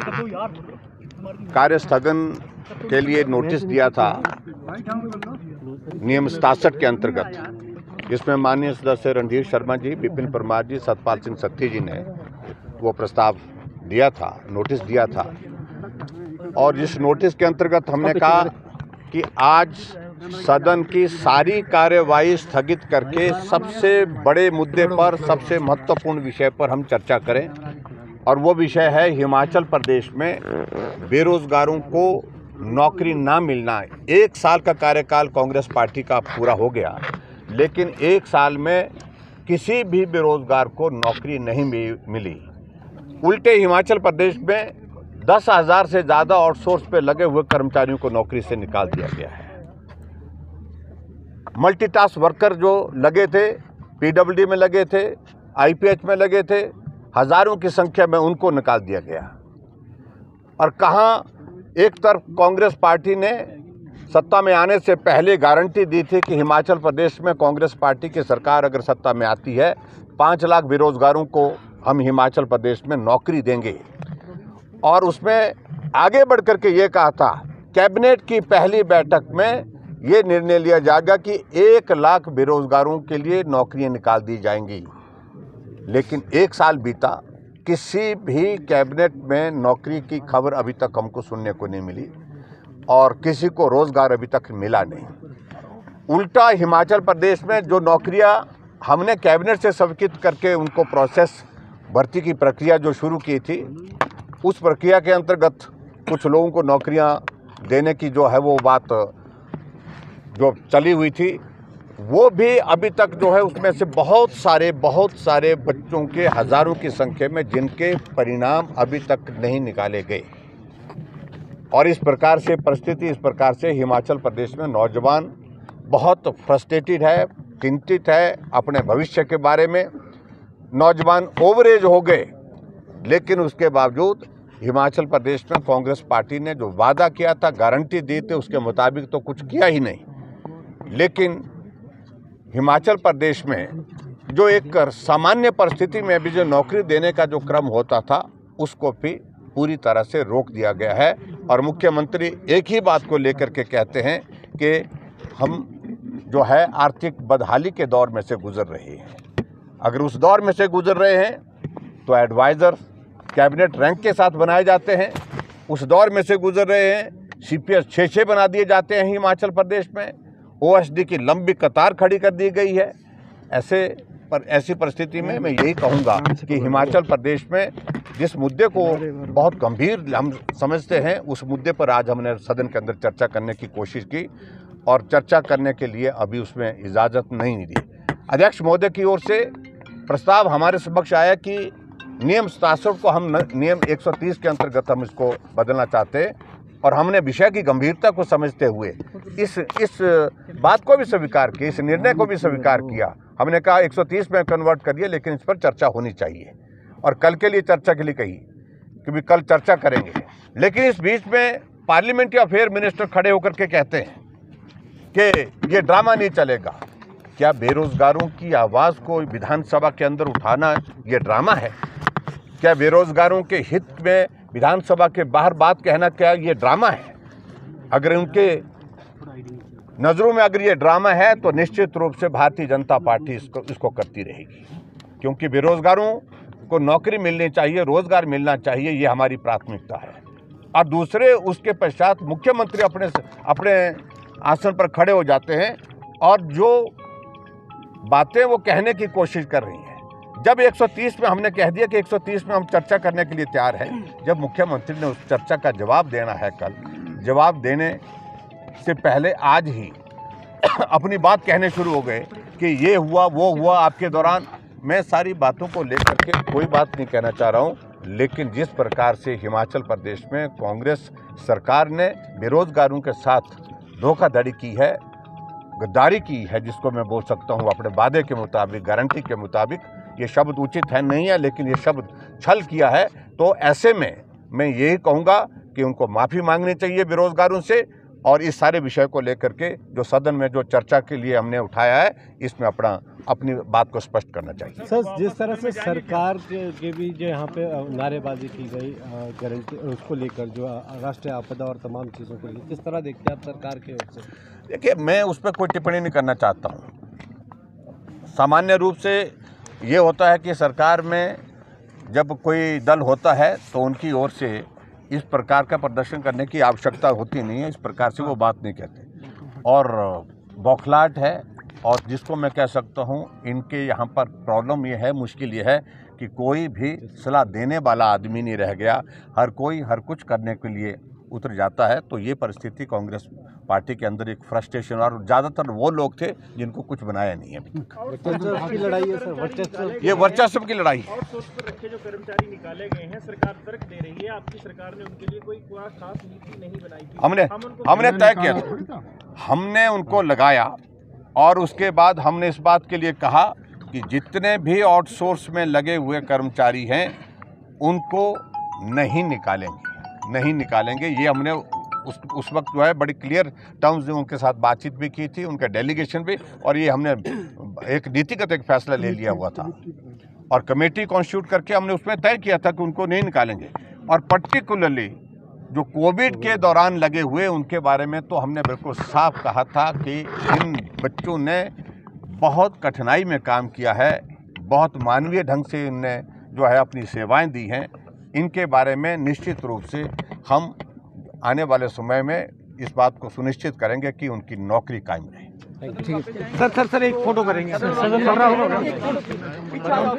कार्य स्थगन के लिए नोटिस दिया था नियम 67 के अंतर्गत, इसमें माननीय सदस्य रणधीर शर्मा जी, विपिन परमार जी, सतपाल सिंह सत्ती जी ने वो प्रस्ताव दिया था, नोटिस दिया था। और इस नोटिस के अंतर्गत हमने कहा कि आज सदन की सारी कार्यवाही स्थगित करके सबसे बड़े मुद्दे पर, सबसे महत्वपूर्ण विषय पर हम चर्चा करें, और वो विषय है हिमाचल प्रदेश में बेरोजगारों को नौकरी ना मिलना। 1 साल का कार्यकाल कांग्रेस पार्टी का पूरा हो गया, लेकिन 1 साल में किसी भी बेरोजगार को नौकरी नहीं मिली। उल्टे हिमाचल प्रदेश में 10,000 से ज़्यादा आउटसोर्स पे लगे हुए कर्मचारियों को नौकरी से निकाल दिया गया है। मल्टीटास्क वर्कर जो लगे थे, पीडब्ल्यूडी में लगे थे, आईपीएच में लगे थे, हजारों की संख्या में उनको निकाल दिया गया। और कहाँ एक तरफ कांग्रेस पार्टी ने सत्ता में आने से पहले गारंटी दी थी कि हिमाचल प्रदेश में कांग्रेस पार्टी की सरकार अगर सत्ता में आती है 5 लाख बेरोजगारों को हम हिमाचल प्रदेश में नौकरी देंगे, और उसमें आगे बढ़ करके ये कहा था कैबिनेट की पहली बैठक में ये निर्णय लिया जाएगा कि 1 लाख बेरोजगारों के लिए नौकरियां निकाल दी जाएंगी। लेकिन 1 साल बीता, किसी भी कैबिनेट में नौकरी की खबर अभी तक हमको सुनने को नहीं मिली और किसी को रोजगार अभी तक मिला नहीं। उल्टा हिमाचल प्रदेश में जो नौकरियां हमने कैबिनेट से स्वीकृत करके उनको प्रोसेस, भर्ती की प्रक्रिया जो शुरू की थी, उस प्रक्रिया के अंतर्गत कुछ लोगों को नौकरियां देने की जो है वो बात जो चली हुई थी, वो भी अभी तक जो है उसमें से बहुत सारे बच्चों के हजारों की संख्या में जिनके परिणाम अभी तक नहीं निकाले गए। और इस प्रकार से परिस्थिति, इस प्रकार से हिमाचल प्रदेश में नौजवान बहुत फ्रस्ट्रेटेड है, चिंतित है अपने भविष्य के बारे में। नौजवान ओवरेज हो गए, लेकिन उसके बावजूद हिमाचल प्रदेश में कांग्रेस पार्टी ने जो वादा किया था, गारंटी दी थी, उसके मुताबिक तो कुछ किया ही नहीं। लेकिन हिमाचल प्रदेश में जो एक सामान्य परिस्थिति में भी जो नौकरी देने का जो क्रम होता था, उसको भी पूरी तरह से रोक दिया गया है। और मुख्यमंत्री एक ही बात को लेकर के कहते हैं कि हम जो है आर्थिक बदहाली के दौर में से गुजर रहे हैं। अगर उस दौर में से गुजर रहे हैं तो एडवाइज़र कैबिनेट रैंक के साथ बनाए जाते हैं। उस दौर में से गुजर रहे हैं, CPS 6 बना दिए जाते हैं हिमाचल प्रदेश में। OSD की लंबी कतार खड़ी कर दी गई है। ऐसी परिस्थिति में मैं यही कहूँगा कि हिमाचल प्रदेश में जिस मुद्दे को बहुत गंभीर हम समझते हैं, उस मुद्दे पर आज हमने सदन के अंदर चर्चा करने की कोशिश की, और चर्चा करने के लिए अभी उसमें इजाज़त नहीं दी। अध्यक्ष महोदय की ओर से प्रस्ताव हमारे समक्ष आया कि नियम 67 को हम नियम 130 के अंतर्गत हम इसको बदलना चाहते हैं, और हमने विषय की गंभीरता को समझते हुए इस बात को भी स्वीकार किया, इस निर्णय को भी स्वीकार किया। हमने कहा 130 में कन्वर्ट करिए, लेकिन इस पर चर्चा होनी चाहिए, और कल के लिए चर्चा के लिए कही कि भी कल चर्चा करेंगे। लेकिन इस बीच में पार्लियामेंट्री अफेयर मिनिस्टर खड़े होकर के कहते हैं कि ये ड्रामा नहीं चलेगा। क्या बेरोजगारों की आवाज़ को विधानसभा के अंदर उठाना ये ड्रामा है? क्या बेरोजगारों के हित में विधानसभा के बाहर बात कहना क्या ये ड्रामा है? अगर उनके नज़रों में अगर ये ड्रामा है तो निश्चित रूप से भारतीय जनता पार्टी इसको करती रहेगी, क्योंकि बेरोजगारों को नौकरी मिलनी चाहिए, रोजगार मिलना चाहिए, ये हमारी प्राथमिकता है। और दूसरे उसके पश्चात मुख्यमंत्री अपने आसन पर खड़े हो जाते हैं और जो बातें वो कहने की कोशिश कर रही हैं। जब 130 में हमने कह दिया कि 130 में हम चर्चा करने के लिए तैयार हैं, जब मुख्यमंत्री ने उस चर्चा का जवाब देना है कल, जवाब देने से पहले आज ही अपनी बात कहने शुरू हो गए कि ये हुआ वो हुआ आपके दौरान। मैं सारी बातों को लेकर के कोई बात नहीं कहना चाह रहा हूँ, लेकिन जिस प्रकार से हिमाचल प्रदेश में कांग्रेस सरकार ने बेरोजगारों के साथ धोखाधड़ी की है, गद्दारी की है, जिसको मैं बोल सकता हूँ अपने वादे के मुताबिक, गारंटी के मुताबिक, ये शब्द उचित है नहीं है, लेकिन ये शब्द छल किया है। तो ऐसे में मैं यही कहूँगा कि उनको माफ़ी मांगनी चाहिए बेरोजगारों से, और इस सारे विषय को लेकर के जो सदन में जो चर्चा के लिए हमने उठाया है, इसमें अपनी बात को स्पष्ट करना चाहिए। सर, जिस तरह से सरकार के भी जो यहाँ पे नारेबाजी की गई गारंटी उसको लेकर, जो राष्ट्रीय आपदा और तमाम चीज़ों को लेकर, किस तरह देखते हैं आप सरकार के ओर से? देखिए, मैं उस पर कोई टिप्पणी नहीं करना चाहता हूँ। सामान्य रूप से ये होता है कि सरकार में जब कोई दल होता है तो उनकी ओर से इस प्रकार का प्रदर्शन करने की आवश्यकता होती नहीं है, इस प्रकार से वो बात नहीं कहते और बौखलाहट है। और जिसको मैं कह सकता हूँ, इनके यहाँ पर प्रॉब्लम ये है, मुश्किल ये है कि कोई भी सलाह देने वाला आदमी नहीं रह गया, हर कोई हर कुछ करने के लिए उतर जाता है। तो ये परिस्थिति कांग्रेस पार्टी के अंदर एक फ्रस्ट्रेशन, और ज़्यादातर वो लोग थे जिनको कुछ बनाया नहीं है अभी तक। वर्चस्व की लड़ाई है सर, वर्चस्व, ये वर्चस्व की लड़ाई है। आउटसोर्स पर रखे जो कर्मचारी निकाले गए हैं, सरकार तर्क दे रही है, आपकी सरकार ने उनके लिए कोई खास नीति नहीं बनाई थी। हमने तय किया था, हमने उनको लगाया और उसके बाद हमने इस बात के लिए कहा कि जितने भी आउटसोर्स में लगे हुए कर्मचारी हैं उनको नहीं निकालेंगे। ये हमने उस वक्त जो है बड़ी क्लियर टर्म्स में उनके साथ बातचीत भी की थी, उनका डेलीगेशन भी, और ये हमने एक नीतिगत एक फैसला ले लिया हुआ था और कमेटी कॉन्स्टिट्यूट करके हमने उसमें तय किया था कि उनको नहीं निकालेंगे। और पर्टिकुलरली जो कोविड के दौरान लगे हुए उनके बारे में तो हमने बिल्कुल साफ कहा था कि इन बच्चों ने बहुत कठिनाई में काम किया है, बहुत मानवीय ढंग से इनने जो है अपनी सेवाएं दी हैं। इनके बारे में निश्चित रूप से हम आने वाले समय में इस बात को सुनिश्चित करेंगे कि उनकी नौकरी कायम रहे। सर एक फोटो करेंगे।